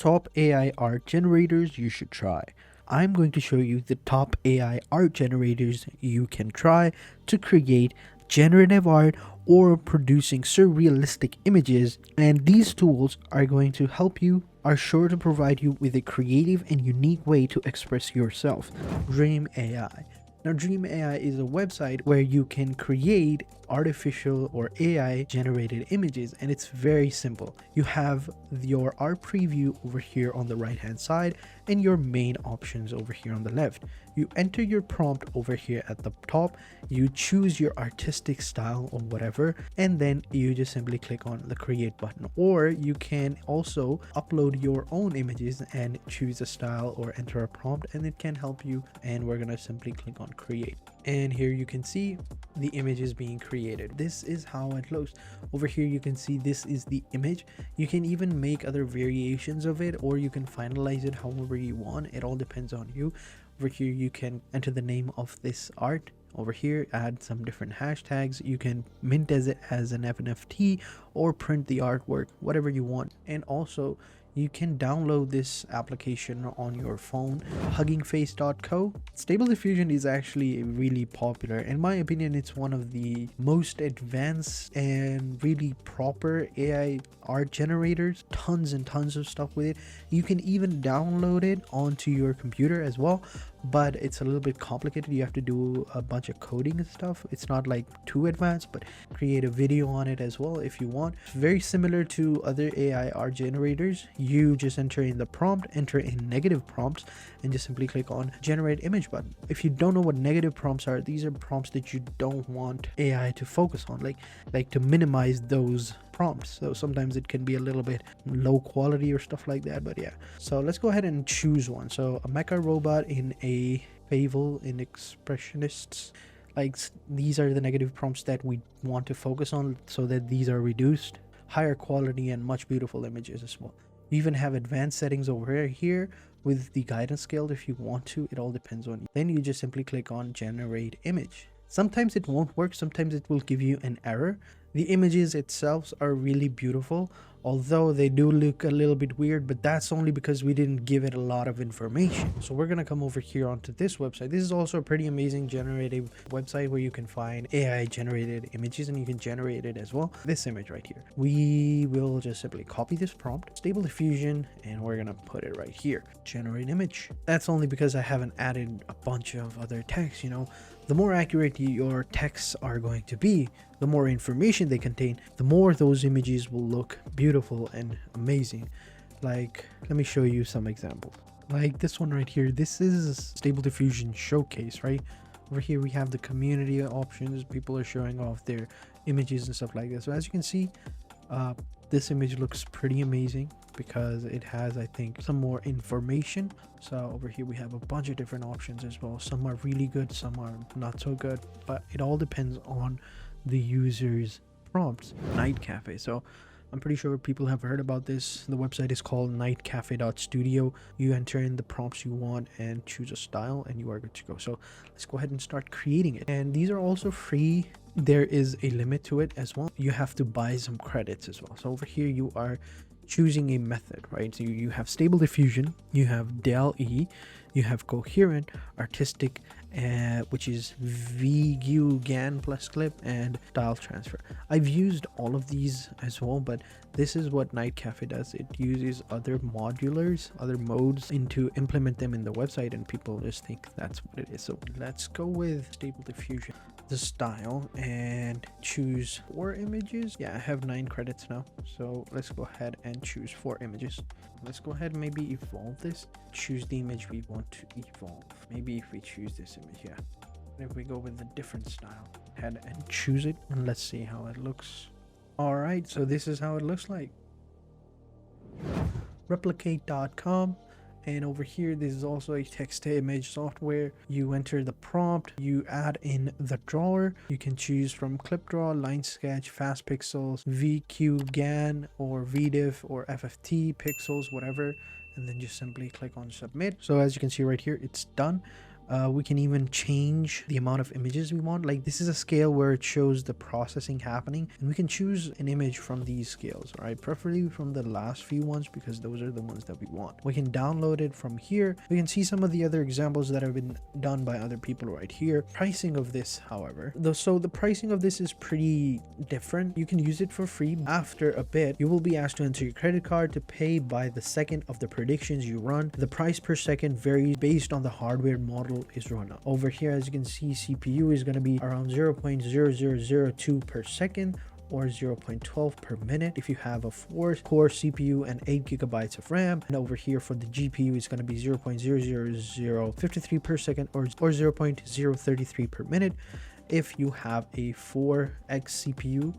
top AI art generators you should try. I'm going to show you the top AI art generators you can try to create generative art or producing surrealistic images, and these tools are going to help you, are sure to provide you with a creative and unique way to express yourself. Dream AI. Now, Dream AI is a website where you can create artificial or AI generated images, and it's very simple. You have your art preview over here on the right hand side and your main options over here on the left. You enter your prompt over here at the top, you choose your artistic style or whatever, and then you just simply click on the create button. Or you can also upload your own images and choose a style or enter a prompt, and it can help you. And we're gonna simply click on create, and here you can see the image is being created. This is how it looks. Over here you can see this is the image. You can even make other variations of it, or you can finalize it however you want. It all depends on you. Over here you can enter the name of this art. Over here add some different hashtags. You can mint as it as an NFT or print the artwork, whatever you want. And also you can download this application on your phone, huggingface.co. Stable Diffusion is actually really popular. In my opinion, it's one of the most advanced and really proper AI art generators. Tons and tons of stuff with it. You can even download it onto your computer as well, but it's a little bit complicated. You have to do a bunch of coding and stuff. It's not like too advanced, but create a video on it as well if you want. Very similar to other AI art generators. You just enter in the prompt, enter in negative prompts, and just simply click on generate image button. If you don't know what negative prompts are, these are prompts that you don't want AI to focus on, like to minimize those prompts. So sometimes it can be a little bit low quality or stuff like that, but yeah. So let's go ahead and choose one. So a mecha robot in a Fable in expressionists. Like, these are the negative prompts that we want to focus on so that these are reduced. Higher quality and much beautiful images as well. You even have advanced settings over here with the guidance scale if you want to. It all depends on you. Then you just simply click on generate image. Sometimes it won't work, sometimes it will give you an error. The images itself are really beautiful, although they do look a little bit weird, but that's only because we didn't give it a lot of information. So we're gonna come over here onto this website. This is also a pretty amazing generative website where you can find AI generated images, and you can generate it as well. This image right here, we will just simply copy this prompt, Stable Diffusion, and we're gonna put it right here, generate image. That's only because I haven't added a bunch of other text. You know, the more accurate your texts are going to be, the more information they contain, the more those images will look beautiful and amazing. Like, let me show you some examples. Like this one right here. This is Stable Diffusion showcase, right? Over here we have the community options. People are showing off their images and stuff like that. So as you can see, this image looks pretty amazing because it has, I think, some more information. So over here we have a bunch of different options as well. Some are really good, some are not so good, but it all depends on the user's prompts. NightCafe. So I'm pretty sure people have heard about this. The website is called nightcafe.studio. You enter in the prompts you want and choose a style, and you are good to go. So let's go ahead and start creating it. And these are also free. There is a limit to it as well. You have to buy some credits as well. So over here you are choosing a method, right? So you have Stable Diffusion, you have DALL-E, you have Coherent, Artistic, which is VGAN plus Clip, and Style Transfer. I've used all of these as well, but this is what NightCafe does. It uses other modulars, other modes to implement them in the website, and people just think that's what it is. So let's go with Stable Diffusion, the style, and choose 4 images. Yeah, I have 9 credits now, so let's go ahead and choose 4 images. Let's go ahead and maybe evolve this. Choose the image we want to evolve. Maybe if we choose this image, yeah. And if we go with a different style, head and choose it, and let's see how it looks. All right, so this is how it looks like. Replicate.com. And over here, this is also a text-to-image software. You enter the prompt, you add in the drawer. You can choose from clip draw, line sketch, fast pixels, VQGAN, or VDIF, or FFT pixels, whatever. And then just simply click on submit. So as you can see right here, it's done. We can even change the amount of images we want. Like this is a scale where it shows the processing happening, and we can choose an image from these scales, right? Preferably from the last few ones, because those are the ones that we want. We can download it from here. We can see some of the other examples that have been done by other people right here. Pricing of this, however, so the pricing of this is pretty different. You can use it for free. After a bit, you will be asked to enter your credit card to pay by the second of the predictions you run. The price per second varies based on the hardware model is run. Over here, as you can see, CPU is going to be around 0.0002 per second, or 0.12 per minute if you have a 4-core CPU and 8 gigabytes of RAM. And over here for the GPU is going to be 0.00053 per second, or 0.033 per minute if you have a 4x CPU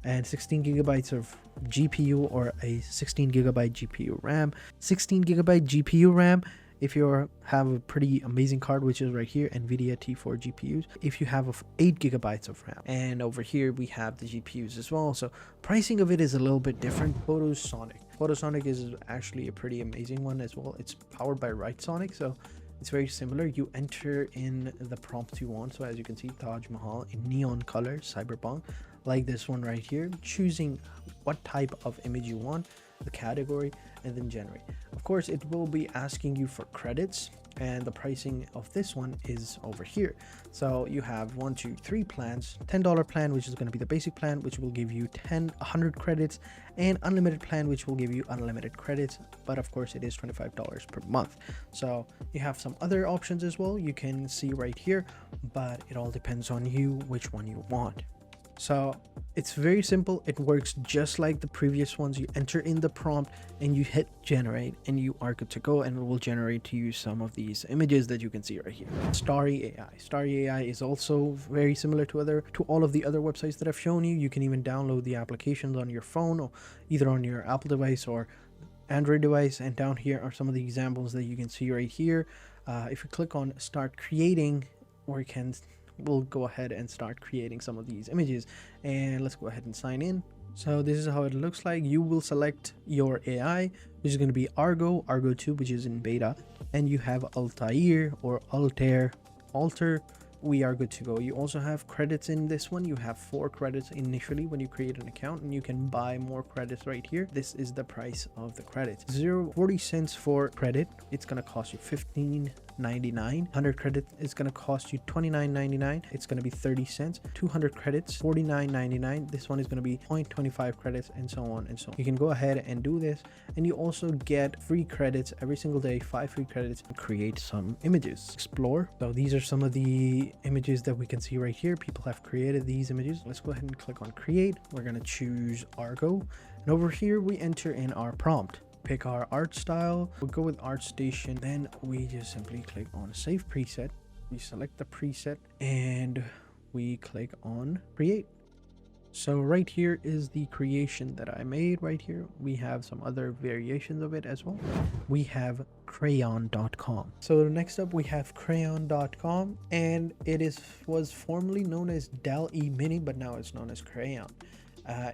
and 16 gigabytes of GPU, or a 16 gigabyte GPU RAM. 16 gigabyte GPU RAM if you have a pretty amazing card, which is right here, NVIDIA T4 GPUs. If you have 8 gigabytes of RAM. And over here we have the GPUs as well. So pricing of it is a little bit different. PhotoSonic is actually a pretty amazing one as well. It's powered by NightCafe, so it's very similar. You enter in the prompts you want. So as you can see, Taj Mahal in neon color, cyberpunk, like this one right here, choosing what type of image you want, the category, and then generate. Of course, it will be asking you for credits, and the pricing of this one is over here. So you have 1, 2, 3 plans. $10 plan, which is going to be the basic plan, which will give you 100 credits, and unlimited plan, which will give you unlimited credits, but of course it is $25 per month. So you have some other options as well, you can see right here, but it all depends on you which one you want. So it's very simple. It works just like the previous ones. You enter in the prompt and you hit generate, and you are good to go, and it will generate to you some of these images that you can see right here. Starry AI is also very similar to all of the other websites that I've shown you. You can even download the applications on your phone, or either on your Apple device or Android device. And down here are some of the examples that you can see right here. If you click on start creating, we'll go ahead and start creating some of these images, and let's go ahead and sign in. So this is how it looks like. You will select your AI, which is going to be Argo 2, which is in beta, and you have Altair or Alter. We are good to go. You also have credits in this one. You have 4 credits initially when you create an account, and you can buy more credits right here. This is the price of the credits. 40 cents for credit. It's going to cost you $15.99. 100 credit is going to cost you $29.99. It's going to be 30 cents. 200 credits, $49.99. This one is going to be 0.25 credits, and so on and so on. You can go ahead and do this, and you also get free credits every single day, 5 free credits to create some images. Explore. So these are some of the images that we can see right here. People have created these images. Let's go ahead and click on create. We're going to choose Argo, and over here we enter in our prompt. Pick our art style. We'll go with ArtStation. Then we just simply click on save preset. We select the preset and we click on create. So right here is the creation that I made right here. We have some other variations of it as well. We have Crayon.com. So next up we have Crayon.com, and it was formerly known as DALL-E Mini, but now it's known as Crayon.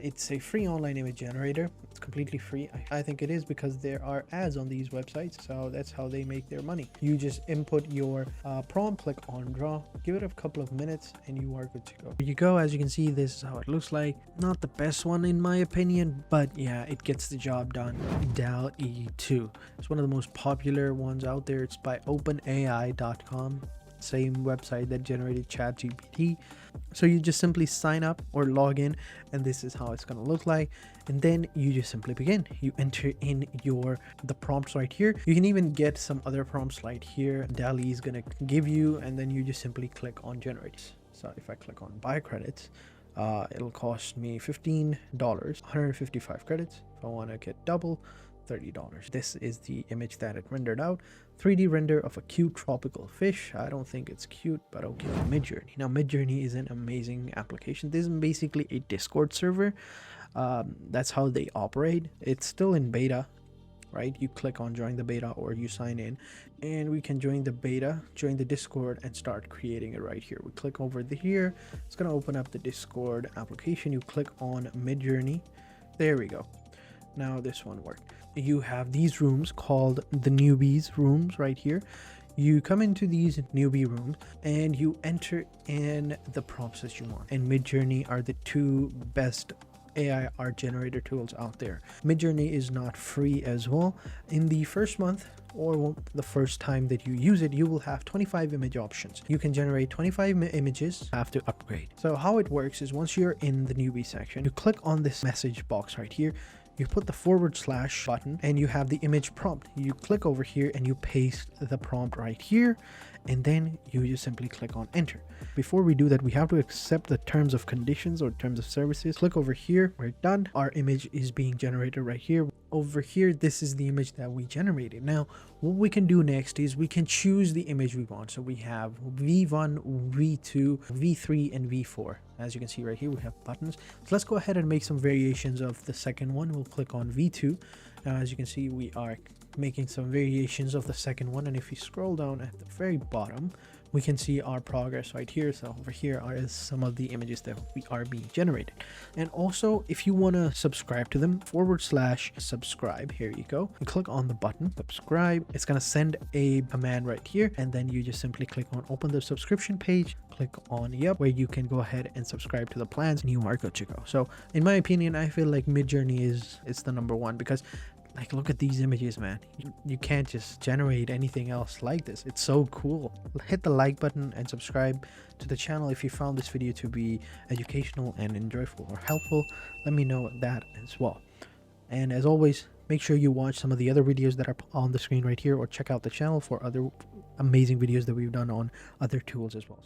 It's a free online image generator. It's completely free. I think it is, because there are ads on these websites, so that's how they make their money. You just input your prompt, click on draw, give it a couple of minutes, and you are good to go. Here you go. As you can see, this is how it looks like. Not the best one in my opinion, but yeah, it gets the job done. DALL-E 2. It's one of the most popular ones out there. It's by OpenAI.com. Same website that generated ChatGPT. So you just simply sign up or log in, and this is how it's going to look like. And then you just simply begin. You enter in the prompts right here. You can even get some other prompts right here DALL-E is going to give you, and then you just simply click on generate. So if I click on buy credits, it'll cost me $15, 155 credits. If I want to get double, $30. This is the image that it rendered out. 3D render of a cute tropical fish. I don't think it's cute, but okay. Midjourney. Now Midjourney is an amazing application. This is basically a Discord server. That's how they operate. It's still in beta, right? You click on join the beta, or you sign in, and we can join the beta, join the Discord, and start creating it right here. We click over here. It's going to open up the Discord application. You click on Midjourney. There we go. Now this one worked. You have these rooms called the newbies rooms right here. You come into these newbie rooms and you enter in the prompts that you want. And Midjourney are the two best AI art generator tools out there. Midjourney is not free as well. In the first month or the first time that you use it, you will have 25 image options. You can generate 25 images, have to upgrade. So how it works is once you're in the newbie section, you click on this message box right here, you put the / button and you have the image prompt. You click over here and you paste the prompt right here, and then you just simply click on enter. Before we do that, we have to accept the terms of conditions or terms of services. Click over here, we're done. Our image is being generated right here. Over here, this is the image that we generated. Now what we can do next is we can choose the image we want. So we have V1, V2, V3 and V4. As you can see right here, we have buttons. So let's go ahead and make some variations of the second one. We'll click on V2. Now as you can see, we are making some variations of the second one, and if you scroll down at the very bottom, we can see our progress right here. So over here are some of the images that we are being generated. And also, if you want to subscribe to them, / subscribe, here you go, and click on the button subscribe. It's going to send a command right here, and then you just simply click on open the subscription page, click on yep, where you can go ahead and subscribe to the plans, and you are good to go. So in my opinion, I feel like Midjourney is the number one, because like, look at these images, man. You can't just generate anything else like this. It's so cool. Hit the like button and subscribe to the channel if you found this video to be educational and enjoyable or helpful. Let me know that as well. And as always, make sure you watch some of the other videos that are on the screen right here, or check out the channel for other amazing videos that we've done on other tools as well.